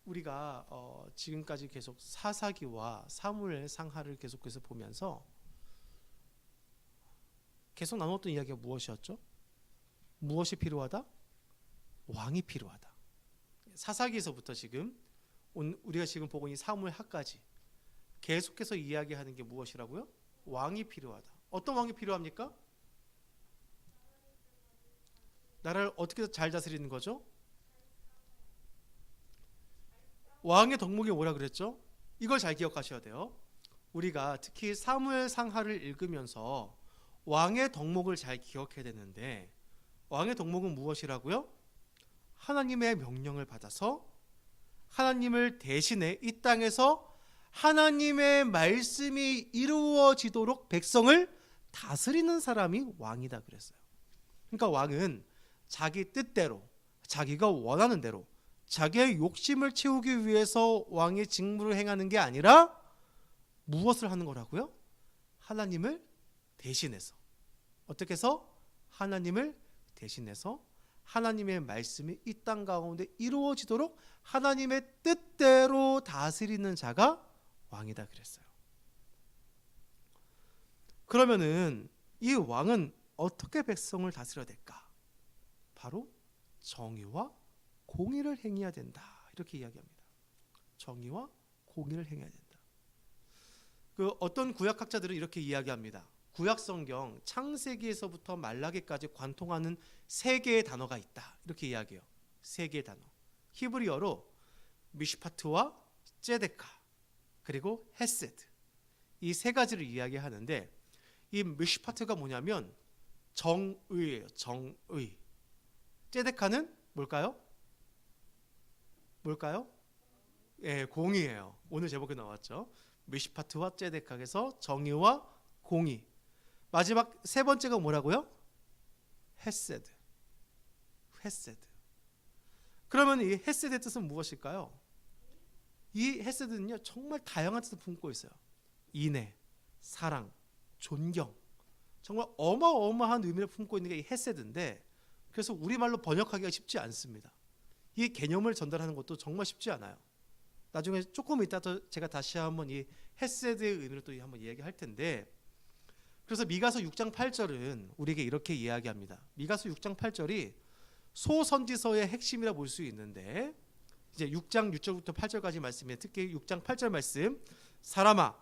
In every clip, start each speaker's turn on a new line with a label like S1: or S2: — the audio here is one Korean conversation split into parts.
S1: 우리가 지금까지 계속 사사기와 사무엘 상하를 계속해서 보면서 계속 나눴던 이야기가 무엇이었죠? 무엇이 필요하다? 왕이 필요하다. 사사기에서부터 지금 우리가 지금 보고 있는 사무엘하까지 계속해서 이야기하는 게 무엇이라고요? 왕이 필요하다. 어떤 왕이 필요합니까? 나라를 어떻게 잘 다스리는 거죠? 왕의 덕목이 뭐라 그랬죠? 이걸 잘 기억하셔야 돼요. 우리가 특히 사무엘 상하를 읽으면서 왕의 덕목을 잘 기억해야 되는데, 왕의 덕목은 무엇이라고요? 하나님의 명령을 받아서 하나님을 대신해 이 땅에서 하나님의 말씀이 이루어지도록 백성을 다스리는 사람이 왕이다 그랬어요. 그러니까 왕은 자기 뜻대로, 자기가 원하는 대로 자기의 욕심을 채우기 위해서 왕의 직무를 행하는 게 아니라 무엇을 하는 거라고요? 하나님을 대신해서. 어떻게 해서? 하나님을 대신해서 하나님의 말씀이 이 땅 가운데 이루어지도록 하나님의 뜻대로 다스리는 자가 왕이다 그랬어요. 그러면은 이 왕은 어떻게 백성을 다스려야 될까? 바로 정의와 공의를 행해야 된다. 이렇게 이야기합니다. 정의와 공의를 행해야 된다. 어떤 구약학자들은 이렇게 이야기합니다. 구약성경 창세기에서부터 말라기까지 관통하는 세 개의 단어가 있다. 이렇게 이야기해요. 세 개의 단어. 히브리어로 미슈파트와 ጼ데카 그리고 헤세드, 이 세 가지를 이야기하는데, 이 미슈파트가 뭐냐면 정의예요. 정의. ጼ데카는 뭘까요? 예, 공의예요. 오늘 제목에 나왔죠. 미슈파트와 ጼ데카에서 정의와 공의. 마지막 세 번째가 뭐라고요? 헤세드. 헤세드. 그러면 이 헤세드의 뜻은 무엇일까요? 이 헤세드는요, 정말 다양한 뜻을 품고 있어요. 인애, 사랑, 존경, 정말 어마어마한 의미를 품고 있는 게 이 헤세드인데, 그래서 우리말로 번역하기가 쉽지 않습니다. 이 개념을 전달하는 것도 정말 쉽지 않아요. 나중에 조금 이따 제가 다시 한번 이 헤세드의 의미를 또 한번 이야기할 텐데, 그래서 미가서 6장 8절은 우리에게 이렇게 이야기합니다. 미가서 6장 8절이 소선지서의 핵심이라 볼 수 있는데, 이제 6장 6절부터 8절까지 말씀에 특히 6장 8절 말씀, 사람아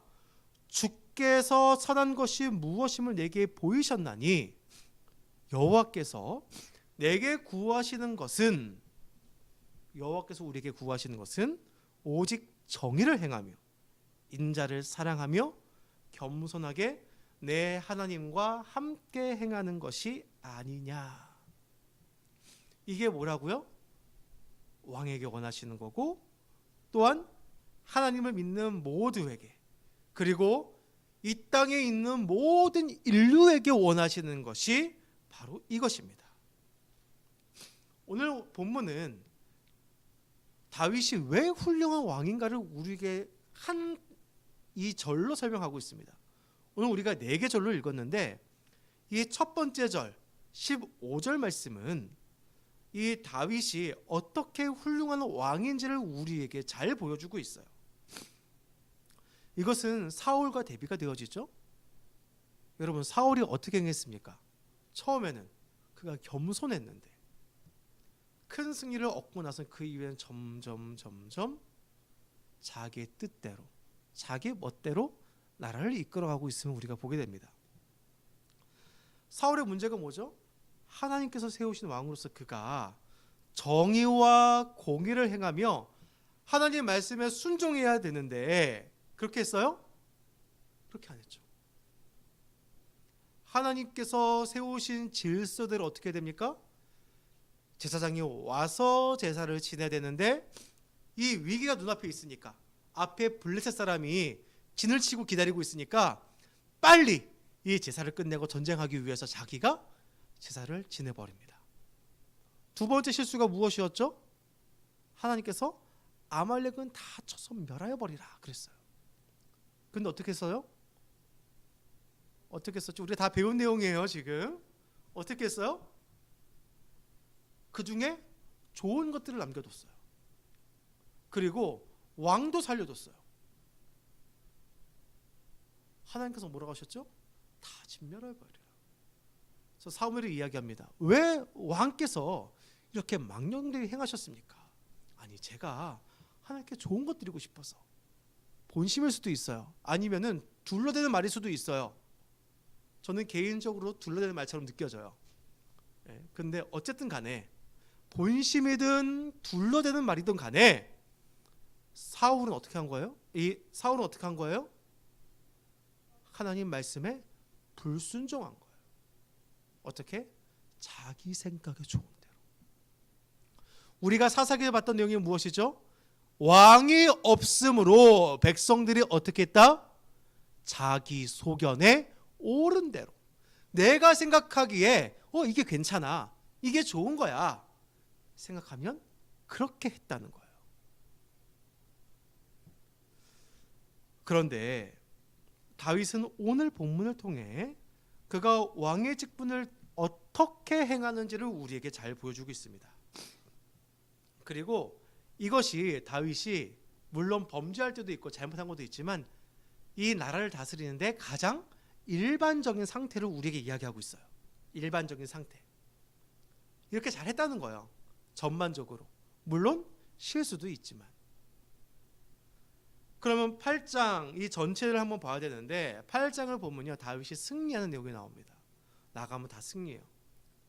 S1: 주께서 선한 것이 무엇임을 내게 보이셨나니 여호와께서 내게 구하시는 것은, 여호와께서 우리에게 구하시는 것은 오직 정의를 행하며 인자를 사랑하며 겸손하게 내 하나님과 함께 행하는 것이 아니냐. 이게 뭐라고요? 왕에게 원하시는 거고, 또한 하나님을 믿는 모두에게, 그리고 이 땅에 있는 모든 인류에게 원하시는 것이 바로 이것입니다. 오늘 본문은 다윗이 왜 훌륭한 왕인가를 우리에게 한 이 절로 설명하고 있습니다. 오늘 우리가 4개 절로 읽었는데, 이 첫 번째 절 15절 말씀은 이 다윗이 어떻게 훌륭한 왕인지를 우리에게 잘 보여주고 있어요. 이것은 사울과 대비가 되어지죠. 여러분, 사울이 어떻게 행했습니까? 처음에는 그가 겸손했는데 큰 승리를 얻고 나서 그 이후에는 점점 자기의 뜻대로, 자기 멋대로 나라를 이끌어가고 있음을 우리가 보게 됩니다. 사울의 문제가 뭐죠? 하나님께서 세우신 왕으로서 그가 정의와 공의를 행하며 하나님 말씀에 순종해야 되는데, 그렇게 했어요? 그렇게 안 했죠. 하나님께서 세우신 질서대로 어떻게 됩니까? 제사장이 와서 제사를 지내야 되는데, 이 위기가 눈앞에 있으니까, 앞에 블레셋 사람이 진을 치고 기다리고 있으니까 빨리 이 제사를 끝내고 전쟁하기 위해서 자기가 제사를 지내버립니다. 두 번째 실수가 무엇이었죠? 하나님께서 아말렉은 다 쳐서 멸하여버리라 그랬어요. 근데 어떻게 했어요? 어떻게 했었죠? 우리가 다 배운 내용이에요 지금. 어떻게 했어요? 그 중에 좋은 것들을 남겨뒀어요. 그리고 왕도 살려줬어요. 하나님께서 뭐라고 하셨죠? 다 진멸해버리라. 그래서 사무엘이 이야기합니다. 왜 왕께서 이렇게 망령되게 행하셨습니까? 아니, 제가 하나님께 좋은 것 드리고 싶어서. 본심일 수도 있어요. 아니면은 둘러대는 말일 수도 있어요. 저는 개인적으로 둘러대는 말처럼 느껴져요. 근데 어쨌든 간에 본심이든 둘러대는 말이든 간에 사울은 어떻게 한 거예요? 사울은 어떻게 한 거예요? 하나님 말씀에 불순종한 거예요. 어떻게? 자기 생각에 좋은 대로. 우리가 사사기에 봤던 내용이 무엇이죠? 왕이 없으므로 백성들이 어떻게 했다? 자기 소견에 옳은 대로. 내가 생각하기에 이게 괜찮아, 이게 좋은 거야 생각하면 그렇게 했다는 거예요. 그런데 다윗은 오늘 본문을 통해 그가 왕의 직분을 어떻게 행하는지를 우리에게 잘 보여주고 있습니다. 그리고 이것이 다윗이 물론 범죄할 때도 있고 잘못한 것도 있지만 이 나라를 다스리는데 가장 일반적인 상태를 우리에게 이야기하고 있어요. 일반적인 상태. 이렇게 잘했다는 거예요. 전반적으로. 물론 실수도 있지만. 그러면 8장 이 전체를 한번 봐야 되는데 8장을 보면요, 다윗이 승리하는 내용이 나옵니다. 나가면 다 승리해요.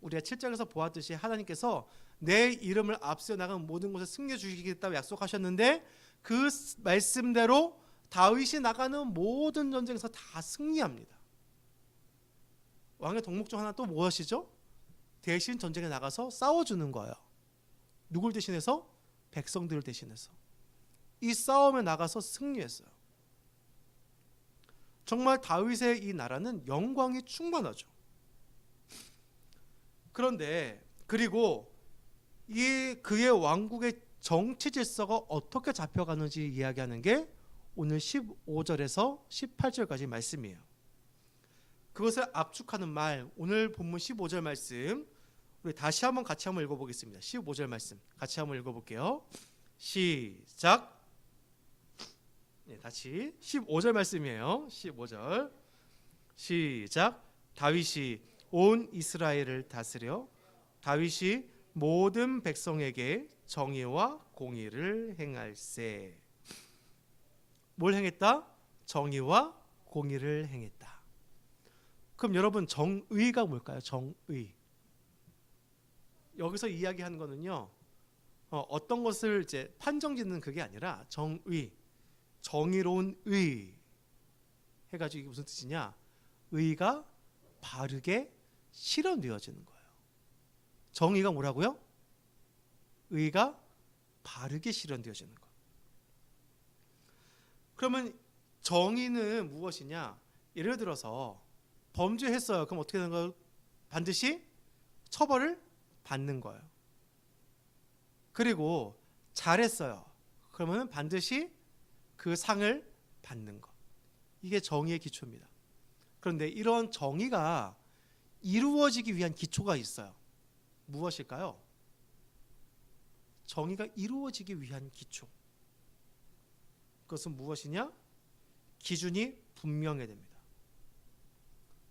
S1: 우리가 7장에서 보았듯이 하나님께서 내 이름을 앞서 나가는 모든 곳에 승리해 주시겠다고 약속하셨는데 그 말씀대로 다윗이 나가는 모든 전쟁에서 다 승리합니다. 왕의 덕목 중 하나 또 무엇이죠? 대신 전쟁에 나가서 싸워주는 거예요. 누굴 대신해서? 백성들을 대신해서. 이 싸움에 나가서 승리했어요. 정말 다윗의 이 나라는 영광이 충만하죠. 그런데 그리고 그의 왕국의 정치 질서가 어떻게 잡혀가는지 이야기하는 게 오늘 15절에서 18절까지 말씀이에요. 그것을 압축하는 말, 오늘 본문 15절 말씀 우리 다시 한번 같이 한번 읽어보겠습니다. 15절 말씀 같이 한번 읽어볼게요. 시작. 다시 15절 말씀이에요. 15절 시작. 다윗이 온 이스라엘을 다스려 다윗이 모든 백성에게 정의와 공의를 행할세. 뭘 행했다? 정의와 공의를 행했다. 그럼 여러분, 정의가 뭘까요? 정의. 여기서 이야기하는 거는요, 어떤 것을 이제 판정짓는 그게 아니라 정의, 정의로운 의 해가지고 이게 무슨 뜻이냐? 의가 바르게 실현되어지는 거예요. 정의가 뭐라고요? 의가 바르게 실현되어지는 것. 그러면 정의는 무엇이냐? 예를 들어서 범죄했어요. 그럼 어떻게 되는 거예요? 반드시 처벌을 받는 거예요. 그리고 잘했어요. 그러면 반드시 그 상을 받는 것. 이게 정의의 기초입니다. 그런데 이런 정의가 이루어지기 위한 기초가 있어요. 무엇일까요? 정의가 이루어지기 위한 기초. 그것은 무엇이냐? 기준이 분명해야 됩니다.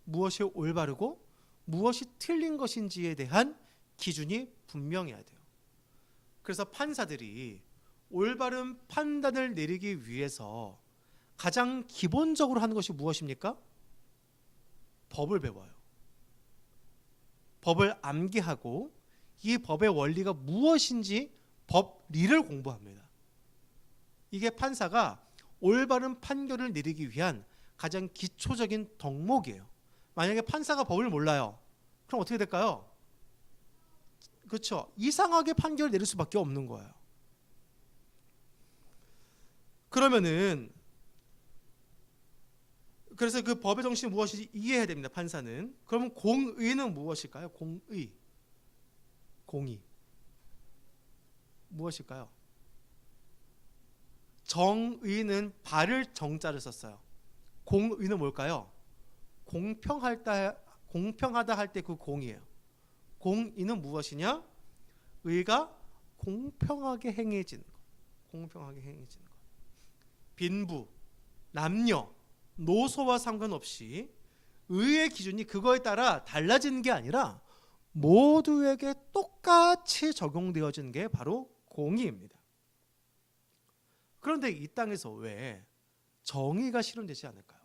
S1: 무엇이 올바르고 무엇이 틀린 것인지에 대한 기준이 분명해야 돼요. 그래서 판사들이 올바른 판단을 내리기 위해서 가장 기본적으로 하는 것이 무엇입니까? 법을 배워요. 법을 암기하고 이 법의 원리가 무엇인지 법리를 공부합니다. 이게 판사가 올바른 판결을 내리기 위한 가장 기초적인 덕목이에요. 만약에 판사가 법을 몰라요. 그럼 어떻게 될까요? 그렇죠. 이상하게 판결을 내릴 수밖에 없는 거예요. 그러면은 그래서 그 법의 정신이 무엇인지 이해해야 됩니다. 판사는. 그러면 공의는 무엇일까요? 공의. 공의. 무엇일까요? 정의는 바를 정자를 썼어요. 공의는 뭘까요? 공평하다 할 때 그 공이에요. 공의는 무엇이냐? 의가 공평하게 행해지는 것. 공평하게 행해지는 것. 빈부, 남녀, 노소와 상관없이 의의 기준이 그거에 따라 달라지는 게 아니라 모두에게 똑같이 적용되어지는 게 바로 공의입니다. 그런데 이 땅에서 왜 정의가 실현되지 않을까요?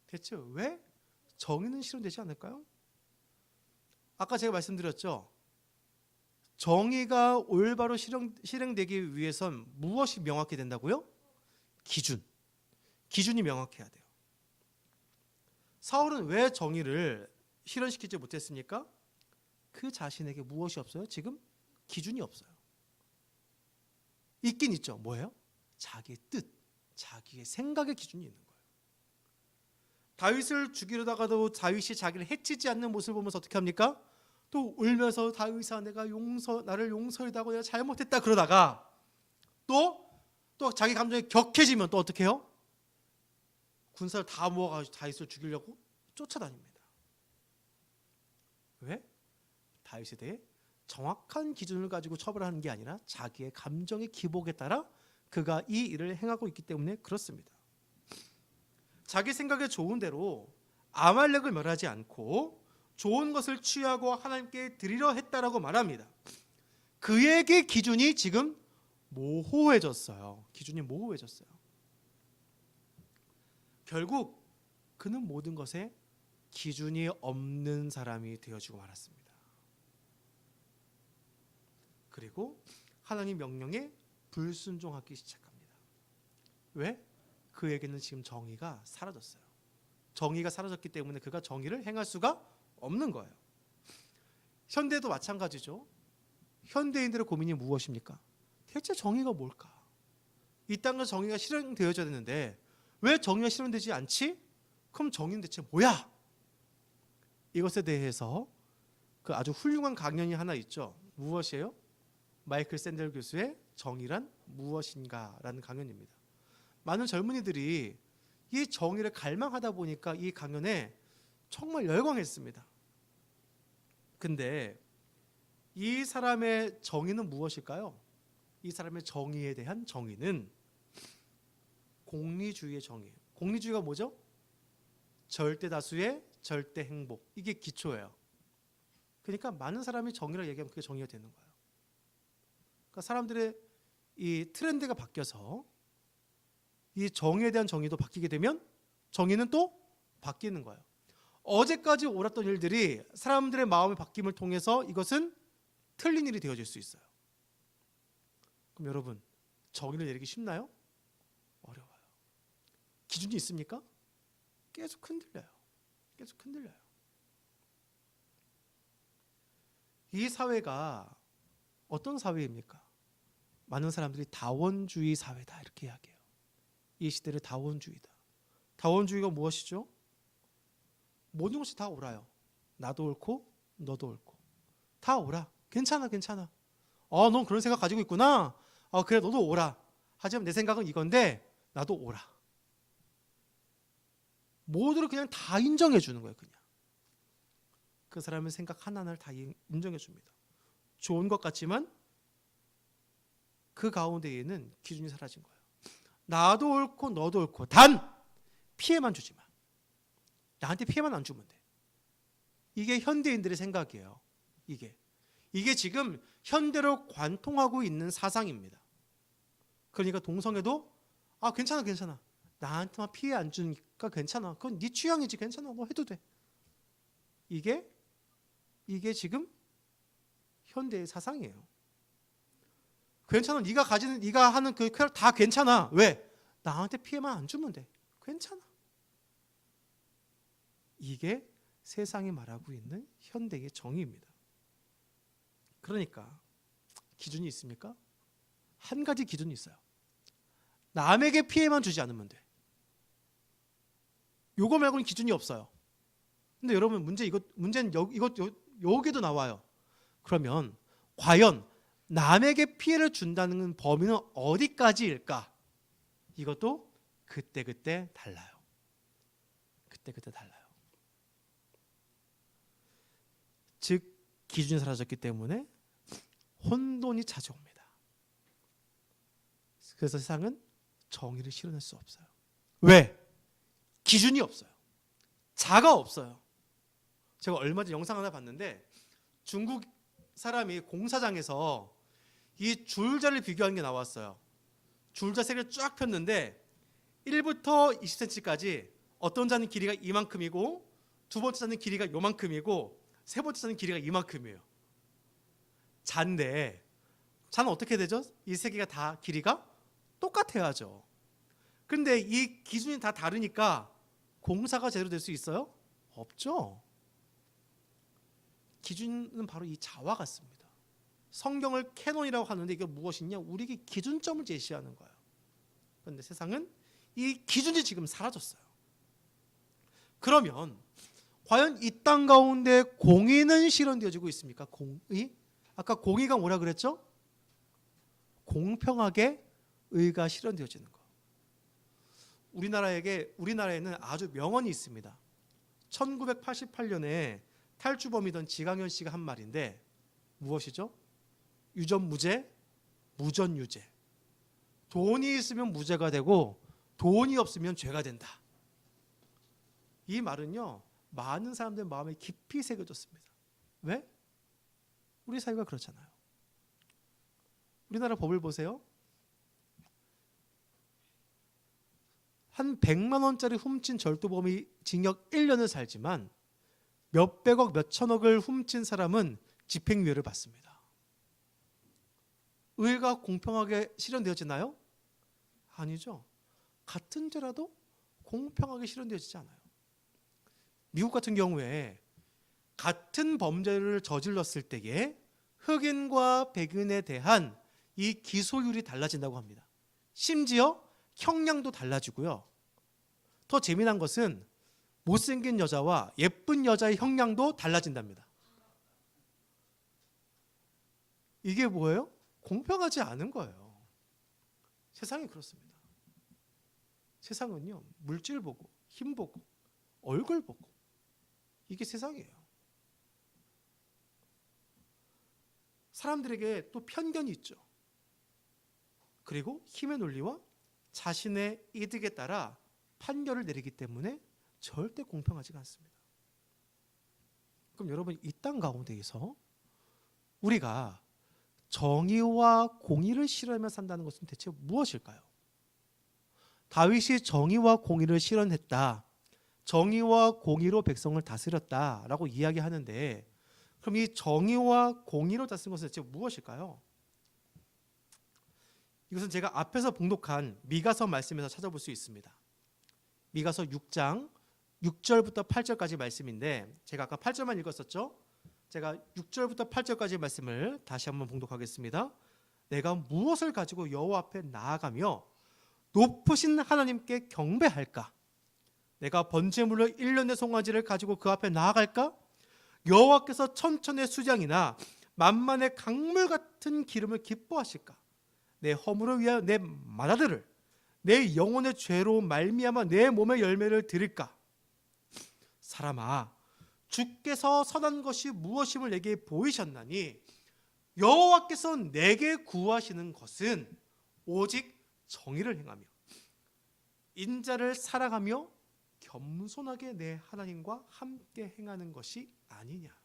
S1: 대체 왜 정의는 실현되지 않을까요? 아까 제가 말씀드렸죠. 정의가 올바로 실행되기 위해선 무엇이 명확히 된다고요? 기준이 명확해야 돼요. 사울은 왜 정의를 실현시키지 못했습니까? 그 자신에게 무엇이 없어요? 지금 기준이 없어요. 있긴 있죠. 뭐예요? 자기의 뜻, 자기의 생각의 기준이 있는 거예요. 다윗을 죽이려다가도 다윗이 자기를 해치지 않는 모습을 보면서 어떻게 합니까? 또 울면서 다윗아 나를 용서해달라고 내가 잘못했다 그러다가 또 자기 감정이 격해지면 또 어떻게 해요? 군사를 다 모아가지고 다윗을 죽이려고 쫓아다닙니다. 왜? 다윗에 대해 정확한 기준을 가지고 처벌하는 게 아니라 자기의 감정의 기복에 따라 그가 이 일을 행하고 있기 때문에 그렇습니다. 자기 생각에 좋은 대로 아말렉을 멸하지 않고 좋은 것을 취하고 하나님께 드리려 했다라고 말합니다. 그에게 기준이 지금 모호해졌어요. 기준이 모호해졌어요. 결국 그는 모든 것에 기준이 없는 사람이 되어지고 말았습니다. 그리고 하나님 명령에 불순종하기 시작합니다. 왜? 그에게는 지금 정의가 사라졌어요. 정의가 사라졌기 때문에 그가 정의를 행할 수가 없는 거예요. 현대도 마찬가지죠. 현대인들의 고민이 무엇입니까? 대체 정의가 뭘까? 이 땅에서 정의가 실현되어져야 되는데 왜 정의가 실현되지 않지? 그럼 정의는 대체 뭐야? 이것에 대해서 그 아주 훌륭한 강연이 하나 있죠. 무엇이에요? 마이클 샌델 교수의 정의란 무엇인가 라는 강연입니다. 많은 젊은이들이 이 정의를 갈망하다 보니까 이 강연에 정말 열광했습니다. 근데 이 사람의 정의는 무엇일까요? 이 사람의 정의에 대한 정의는 공리주의의 정의예요. 공리주의가 뭐죠? 절대 다수의 절대 행복. 이게 기초예요. 그러니까 많은 사람이 정의를 얘기하면 그게 정의가 되는 거예요. 그러니까 사람들의 이 트렌드가 바뀌어서 이 정의에 대한 정의도 바뀌게 되면 정의는 또 바뀌는 거예요. 어제까지 옳았던 일들이 사람들의 마음의 바뀜을 통해서 이것은 틀린 일이 되어질 수 있어요. 그럼 여러분, 정의를 내리기 쉽나요? 어려워요. 기준이 있습니까? 계속 흔들려요. 계속 흔들려요. 이 사회가 어떤 사회입니까? 많은 사람들이 다원주의 사회다 이렇게 이야기해요. 이 시대를 다원주의다. 다원주의가 무엇이죠? 모든 것이 다 옳아요. 나도 옳고 너도 옳고 다 옳아. 괜찮아. 넌 그런 생각 가지고 있구나. 그래 너도 옳아. 하지만 내 생각은 이건데 나도 옳아. 모두를 그냥 다 인정해 주는 거예요. 그냥 그 사람의 생각 하나하나를 다 인정해 줍니다. 좋은 것 같지만 그 가운데에는 기준이 사라진 거예요. 나도 옳고 너도 옳고 단 피해만 주지 마. 나한테 피해만 안 주면 돼. 이게 현대인들의 생각이에요. 이게 지금 현대로 관통하고 있는 사상입니다. 그러니까 동성애도 괜찮아. 나한테만 피해 안 주니까 괜찮아. 그건 네 취향이지. 괜찮아. 너 해도 돼. 이게 지금 현대의 사상이에요. 괜찮아. 네가 하는 그 쾌락 다 괜찮아. 왜? 나한테 피해만 안 주면 돼. 괜찮아. 이게 세상이 말하고 있는 현대의 정의입니다. 그러니까 기준이 있습니까? 한 가지 기준이 있어요. 남에게 피해만 주지 않으면 돼. 요거 말고는 기준이 없어요. 근데 여러분 문제는 여기도 나와요. 그러면 과연 남에게 피해를 준다는 범위는 어디까지일까? 이것도 그때그때 달라요. 그때그때 달라요. 즉 기준이 사라졌기 때문에 혼돈이 찾아옵니다. 그래서 세상은 정의를 실현할 수 없어요. 왜? 기준이 없어요. 자가 없어요. 제가 얼마 전에 영상 하나 봤는데 중국 사람이 공사장에서 이 줄자를 비교한 게 나왔어요. 줄자 세 개를 쫙 폈는데 1부터 20cm까지 어떤 자는 길이가 이만큼이고 두 번째 자는 길이가 요만큼이고 세 번째 자는 길이가 이만큼이에요. 자인데 자는 어떻게 되죠? 이 세 개가 다 길이가 똑같아야죠. 근데 이 기준이 다 다르니까 공사가 제대로 될 수 있어요? 없죠. 기준은 바로 이 자와 같습니다. 성경을 캐논이라고 하는데 이게 무엇이냐? 우리에게 기준점을 제시하는 거예요. 그런데 세상은 이 기준이 지금 사라졌어요. 그러면 과연 이 땅 가운데 공의는 실현되어지고 있습니까? 공의? 아까 공의가 뭐라 그랬죠? 공평하게 의가 실현되어지는 거. 우리나라에는 아주 명언이 있습니다. 1988년에 탈주범이던 지강현 씨가 한 말인데 무엇이죠? 유전무죄, 무전유죄. 돈이 있으면 무죄가 되고 돈이 없으면 죄가 된다. 이 말은요, 많은 사람들 마음에 깊이 새겨졌습니다. 왜? 우리 사회가 그렇잖아요. 우리나라 법을 보세요. 한 100만 원짜리 훔친 절도범이 징역 1년을 살지만 몇백억, 몇천억을 훔친 사람은 집행유예를 받습니다. 의가 공평하게 실현되어지나요? 아니죠. 같은 죄라도 공평하게 실현되어지지 않아요. 미국 같은 경우에 같은 범죄를 저질렀을 때에 흑인과 백인에 대한 이 기소율이 달라진다고 합니다. 심지어 형량도 달라지고요. 더 재미난 것은 못생긴 여자와 예쁜 여자의 형량도 달라진답니다. 이게 뭐예요? 공평하지 않은 거예요. 세상이 그렇습니다. 세상은요, 물질 보고, 힘 보고, 얼굴 보고, 이게 세상이에요. 사람들에게 또 편견이 있죠. 그리고 힘의 논리와 자신의 이득에 따라 판결을 내리기 때문에 절대 공평하지가 않습니다. 그럼 여러분, 이 땅 가운데에서 우리가 정의와 공의를 실현하며 산다는 것은 대체 무엇일까요? 다윗이 정의와 공의를 실현했다, 정의와 공의로 백성을 다스렸다라고 이야기하는데, 그럼 이 정의와 공의로 다스린 것은 대체 무엇일까요? 이것은 제가 앞에서 봉독한 미가서 말씀에서 찾아볼 수 있습니다. 미가서 6장 6절부터 8절까지 말씀인데, 제가 아까 8절만 읽었었죠? 제가 6절부터 8절까지 말씀을 다시 한번 봉독하겠습니다. 내가 무엇을 가지고 여호와 앞에 나아가며 높으신 하나님께 경배할까? 내가 번제물로 1년의 송아지를 가지고 그 앞에 나아갈까? 여호와께서 천천의 수장이나 만만의 강물 같은 기름을 기뻐하실까? 내 허물을 위하여 내 맏아들을, 내 영혼의 죄로 말미암아 내 몸의 열매를 드릴까? 사람아, 주께서 선한 것이 무엇임을 내게 보이셨나니 여호와께서 내게 구하시는 것은 오직 정의를 행하며 인자를 사랑하며 겸손하게 내 하나님과 함께 행하는 것이 아니냐.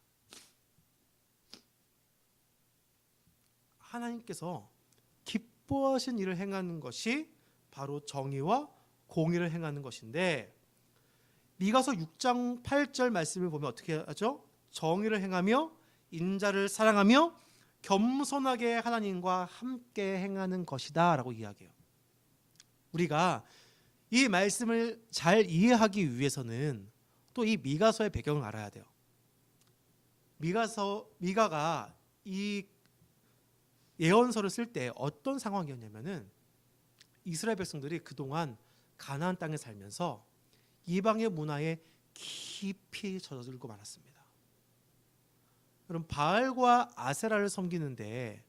S1: 하나님께서 기뻐하신 일을 행하는 것이 바로 정의와 공의를 행하는 것인데, 미가서 6장 8절 말씀을 보면 어떻게 하죠? 정의를 행하며 인자를 사랑하며 겸손하게 하나님과 함께 행하는 것이다 라고 이야기해요. 우리가 이 말씀을 잘 이해하기 위해서는 또 이 미가서의 배경을 알아야 돼요. 미가가 이 예언서를 쓸 때 어떤 상황이었냐면은, 이스라엘 백성들이 그동안 가나안 땅에 살면서 이방의 문화에 깊이 젖어들고 말았습니다. 그럼 바알과 아세라를 섬기는데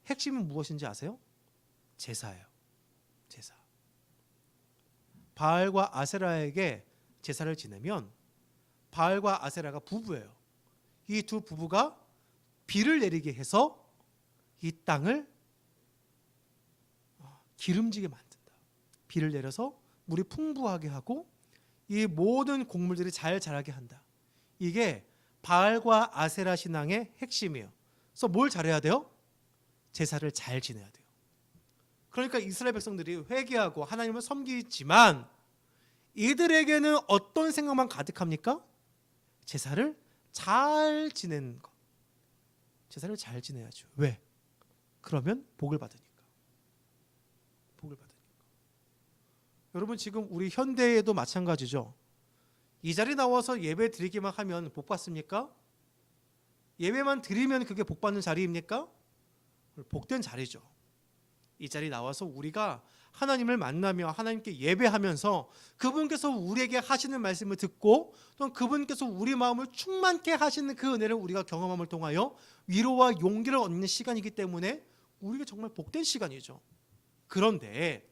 S1: 핵심은 무엇인지 아세요? 제사예요. 제사. 바알과 아세라에게 제사를 지내면 바알과 아세라가 부부예요. 이 두 부부가 비를 내리게 해서 이 땅을 기름지게 만든다. 비를 내려서 물이 풍부하게 하고 이 모든 곡물들이 잘 자라게 한다. 이게 바알과 아세라 신앙의 핵심이에요. 그래서 뭘 잘해야 돼요? 제사를 잘 지내야 돼요. 그러니까 이스라엘 백성들이 회개하고 하나님을 섬기지만 이들에게는 어떤 생각만 가득합니까? 제사를 잘 지내는 것. 제사를 잘 지내야죠. 왜? 그러면 복을 받으니까. 복을 받으니까. 여러분 지금 우리 현대에도 마찬가지죠. 이 자리 나와서 예배 드리기만 하면 복 받습니까? 예배만 드리면 그게 복 받는 자리입니까? 복된 자리죠. 이 자리 나와서 우리가 하나님을 만나며 하나님께 예배하면서 그분께서 우리에게 하시는 말씀을 듣고 또 그분께서 우리 마음을 충만케 하시는 그 은혜를 우리가 경험함을 통하여 위로와 용기를 얻는 시간이기 때문에 우리가 정말 복된 시간이죠. 그런데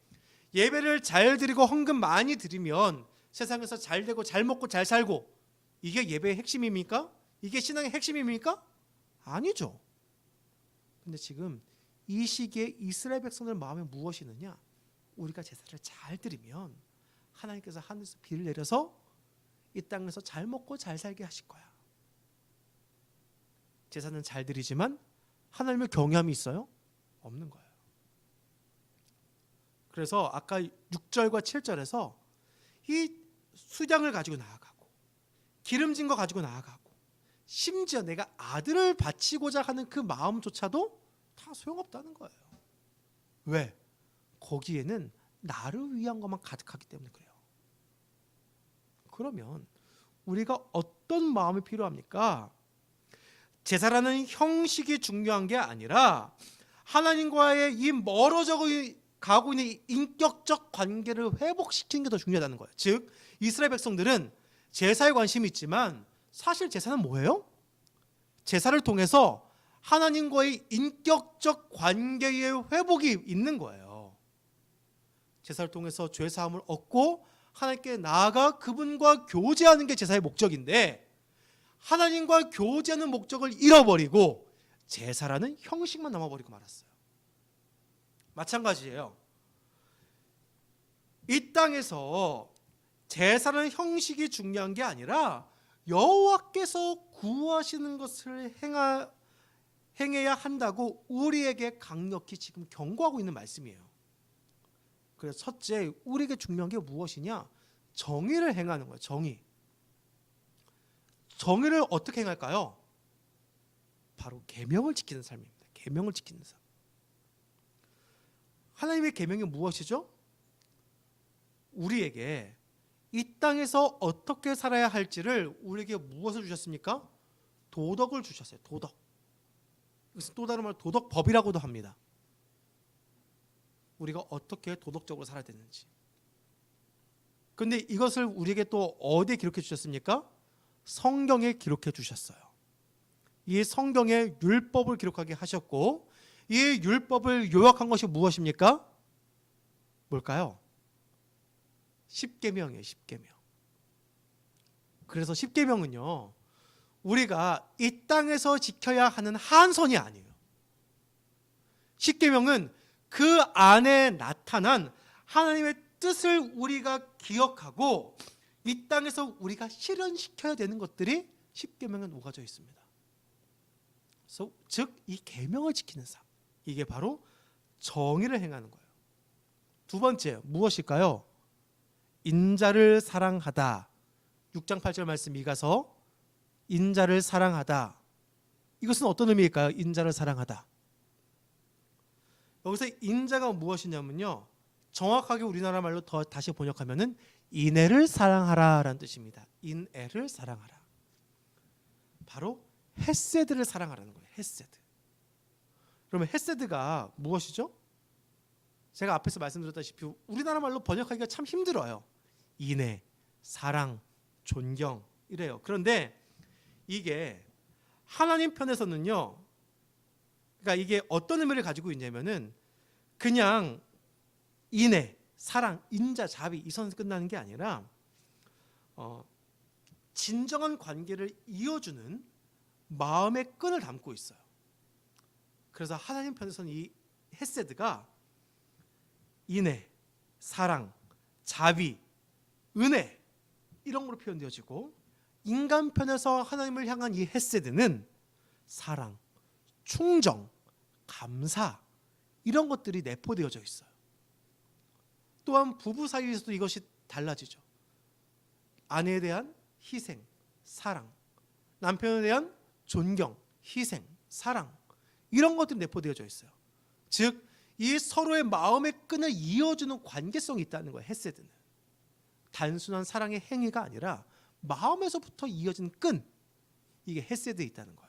S1: 예배를 잘 드리고 헌금 많이 드리면 세상에서 잘 되고 잘 먹고 잘 살고 이게 예배의 핵심입니까? 이게 신앙의 핵심입니까? 아니죠. 근데 지금 이 시기에 이스라엘 백성들 마음에 무엇이 있느냐? 우리가 제사를 잘 드리면 하나님께서 하늘에서 비를 내려서 이 땅에서 잘 먹고 잘 살게 하실 거야. 제사는 잘 드리지만 하나님의 경외함이 있어요? 없는 거예요. 그래서 아까 6절과 7절에서 이 수장을 가지고 나아가고 기름진 거 가지고 나아가고 심지어 내가 아들을 바치고자 하는 그 마음조차도 다 소용없다는 거예요. 왜? 거기에는 나를 위한 것만 가득하기 때문에 그래요. 그러면 우리가 어떤 마음이 필요합니까? 제사라는 형식이 중요한 게 아니라 하나님과의 이 멀어져 가고 있는 인격적 관계를 회복시키는 게 더 중요하다는 거예요. 즉 이스라엘 백성들은 제사에 관심이 있지만 사실 제사는 뭐예요? 제사를 통해서 하나님과의 인격적 관계의 회복이 있는 거예요. 제사를 통해서 죄 사함을 얻고 하나님께 나아가 그분과 교제하는 게 제사의 목적인데 하나님과 교제하는 목적을 잃어버리고 제사라는 형식만 남아버리고 말았어요. 마찬가지예요. 이 땅에서 제사라는 형식이 중요한 게 아니라 여호와께서 구하시는 것을 행해야 한다고 우리에게 강력히 지금 경고하고 있는 말씀이에요. 그래서 첫째, 우리에게 중요한 게 무엇이냐? 정의를 행하는 거예요. 정의. 정의를 어떻게 행할까요? 바로 계명을 지키는 삶입니다. 계명을 지키는 삶. 하나님의 계명이 무엇이죠? 우리에게 이 땅에서 어떻게 살아야 할지를 우리에게 무엇을 주셨습니까? 도덕을 주셨어요. 도덕. 이것은 또 다른 말로 도덕법이라고도 합니다. 우리가 어떻게 도덕적으로 살아야 되는지. 그런데 이것을 우리에게 또 어디에 기록해 주셨습니까? 성경에 기록해 주셨어요. 이 성경에 율법을 기록하게 하셨고 이 율법을 요약한 것이 무엇입니까? 뭘까요? 십계명이에요. 십계명. 그래서 십계명은요, 우리가 이 땅에서 지켜야 하는 한선이 아니에요. 십계명은 그 안에 나타난 하나님의 뜻을 우리가 기억하고 이 땅에서 우리가 실현시켜야 되는 것들이 십계명에 녹아져 있습니다. 그래서 즉 이 계명을 지키는 삶, 이게 바로 정의를 행하는 거예요. 두 번째 무엇일까요? 인자를 사랑하다. 6장 8절 말씀 이가서 인자를 사랑하다. 이것은 어떤 의미일까요? 인자를 사랑하다. 여기서 인자가 무엇이냐면요, 정확하게 우리나라 말로 다시 번역하면은 인애를 사랑하라라는 뜻입니다. 인애를 사랑하라. 바로 헤세드를 사랑하라는 거예요. 헤세드. 그러면 헤세드가 무엇이죠? 제가 앞에서 말씀드렸다시피 우리나라 말로 번역하기가 참 힘들어요. 인애, 사랑, 존경 이래요. 그런데 이게 하나님 편에서는요, 그러니까 이게 어떤 의미를 가지고 있냐면은 그냥 인애, 사랑, 인자, 자비 이 선에서 끝나는 게 아니라 진정한 관계를 이어주는 마음의 끈을 담고 있어요. 그래서 하나님 편에서는 이 헤세드가 인애, 사랑, 자비, 은혜 이런 걸로 표현되어지고, 인간 편에서 하나님을 향한 이 헤세드는 사랑, 충정, 감사 이런 것들이 내포되어져 있어요. 또한 부부 사이에서도 이것이 달라지죠. 아내에 대한 희생, 사랑, 남편에 대한 존경, 희생, 사랑 이런 것들이 내포되어져 있어요. 즉, 이 서로의 마음의 끈을 이어주는 관계성이 있다는 거예요. 헤세드는 단순한 사랑의 행위가 아니라 마음에서부터 이어진 끈, 이게 헤세드에 있다는 거예요.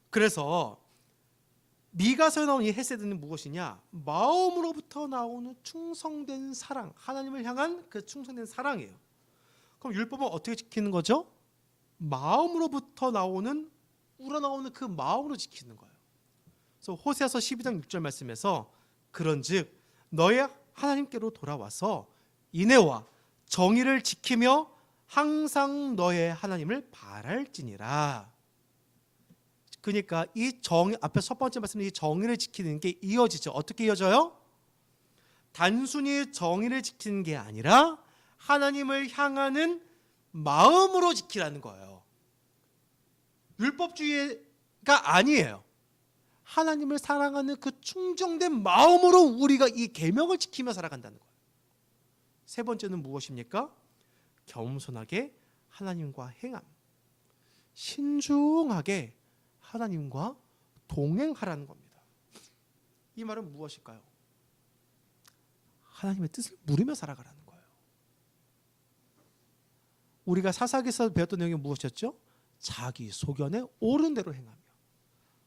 S1: 그래서 미가서에 나오는 이 헤세드는 무엇이냐? 마음으로부터 나오는 충성된 사랑, 하나님을 향한 그 충성된 사랑이에요. 그럼 율법은 어떻게 지키는 거죠? 마음으로부터 우러나오는 그 마음으로 지키는 거예요. 그래서 호세아서 12장 6절 말씀에서 그런즉 너의 하나님께로 돌아와서 인애와 정의를 지키며 항상 너의 하나님을 바랄지니라. 그러니까 이 정의, 앞에 첫 번째 말씀, 이 정의를 지키는 게 이어지죠. 어떻게 이어져요? 단순히 정의를 지키는 게 아니라 하나님을 향하는 마음으로 지키라는 거예요. 율법주의가 아니에요. 하나님을 사랑하는 그 충정된 마음으로 우리가 이 계명을 지키며 살아간다는 거예요. 세 번째는 무엇입니까? 겸손하게 하나님과 행함, 신중하게 하나님과 동행하라는 겁니다. 이 말은 무엇일까요? 하나님의 뜻을 물으며 살아가라는 거예요. 우리가 사사기에서 배웠던 내용이 무엇이었죠? 자기 소견에 옳은 대로 행하며.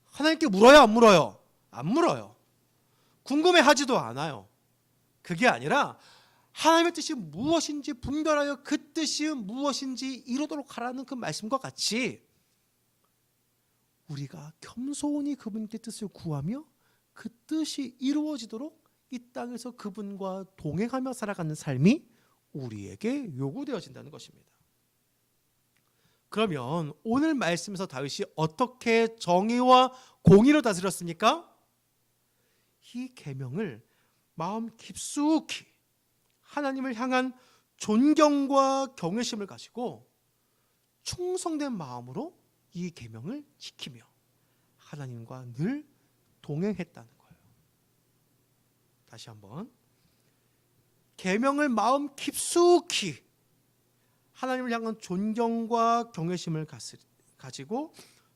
S1: 하나님께 물어요, 안 물어요? 안 물어요. 궁금해하지도 않아요. 그게 아니라 하나님의 뜻이 무엇인지 분별하여 그 뜻이 무엇인지 이루도록 하라는 그 말씀과 같이 우리가 겸손히 그분께 뜻을 구하며 그 뜻이 이루어지도록 이 땅에서 그분과 동행하며 살아가는 삶이 우리에게 요구되어진다는 것입니다. 그러면 오늘 말씀에서 다윗이 어떻게 정의와 공의로 다스렸습니까? 이 계명을 마음 깊숙이 하나님을 향한 존경과 경외심을 가지고 충성된 마음으로 이 계명을 지키며 하나님과 늘 동행했다는 거예요. 다시 한번, 계명을 마음 깊숙이 하나님을 향한 존경과 경외심을 가지고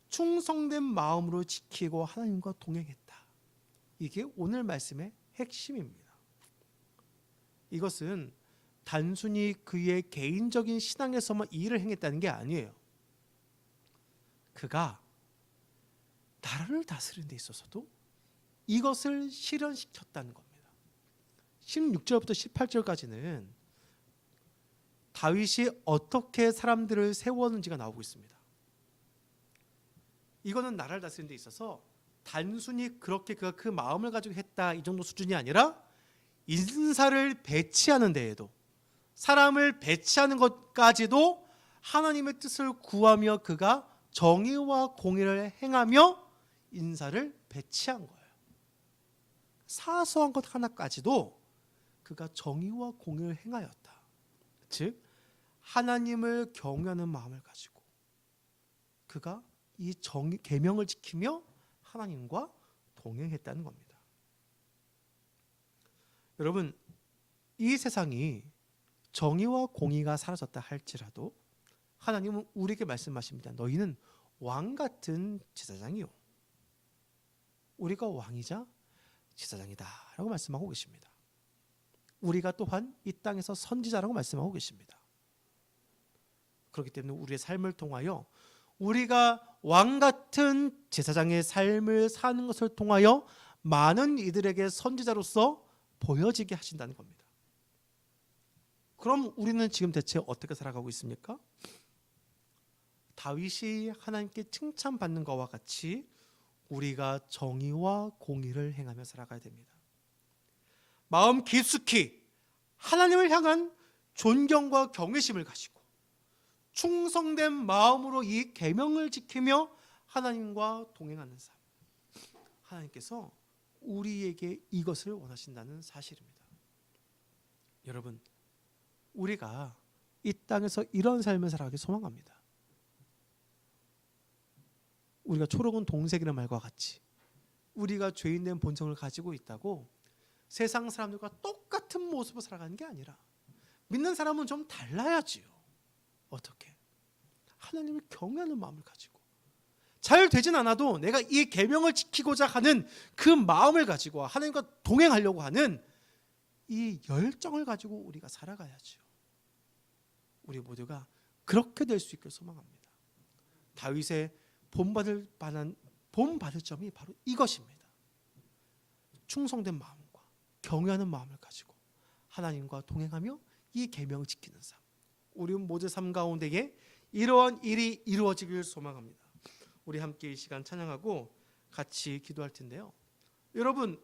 S1: 충성된 마음으로 지키고 하나님과 동행했다. 이게 오늘 말씀의 핵심입니다. 이것은 단순히 그의 개인적인 신앙에서만 이 일을 행했다는 게 아니에요. 그가 나라를 다스리는 데 있어서도 이것을 실현시켰다는 겁니다. 16절부터 18절까지는 다윗이 어떻게 사람들을 세웠는지가 나오고 있습니다. 이거는 나라를 다스리는 데 있어서 단순히 그렇게 그가 그 마음을 가지고 했다 이 정도 수준이 아니라 인사를 배치하는 데에도, 사람을 배치하는 것까지도 하나님의 뜻을 구하며 그가 정의와 공의를 행하며 인사를 배치한 거예요. 사소한 것 하나까지도 그가 정의와 공의를 행하였다. 즉 하나님을 경외하는 마음을 가지고 그가 이 계명을 지키며 하나님과 동행했다는 겁니다. 여러분, 이 세상이 정의와 공의가 사라졌다 할지라도 하나님은 우리에게 말씀하십니다. 너희는 왕 같은 제사장이요, 우리가 왕이자 제사장이다 라고 말씀하고 계십니다. 우리가 또한 이 땅에서 선지자라고 말씀하고 계십니다. 그렇기 때문에 우리의 삶을 통하여 우리가 왕 같은 제사장의 삶을 사는 것을 통하여 많은 이들에게 선지자로서 보여지게 하신다는 겁니다. 그럼 우리는 지금 대체 어떻게 살아가고 있습니까? 다윗이 하나님께 칭찬받는 것과 같이 우리가 정의와 공의를 행하며 살아가야 됩니다. 마음 깊숙이 하나님을 향한 존경과 경외심을 가지고 충성된 마음으로 이 계명을 지키며 하나님과 동행하는 삶. 하나님께서 우리에게 이것을 원하신다는 사실입니다. 여러분, 우리가 이 땅에서 이런 삶을 살아가길 소망합니다. 우리가 초록은 동색이라는 말과 같이 우리가 죄인된 본성을 가지고 있다고 세상 사람들과 똑같은 모습을 살아가는 게 아니라 믿는 사람은 좀 달라야지요. 어떻게? 하나님을 경외하는 마음을 가지고 잘 되진 않아도 내가 이 계명을 지키고자 하는 그 마음을 가지고 하나님과 동행하려고 하는 이 열정을 가지고 우리가 살아가야지요. 우리 모두가 그렇게 될 수 있길 소망합니다. 다윗의 본받을 점이 바로 이것입니다. 충성된 마음과 경외하는 마음을 가지고 하나님과 동행하며 이 계명을 지키는 삶. 우리 모두 삶 가운데에 이러한 일이 이루어지길 소망합니다. 우리 함께 이 시간 찬양하고 같이 기도할 텐데요. 여러분,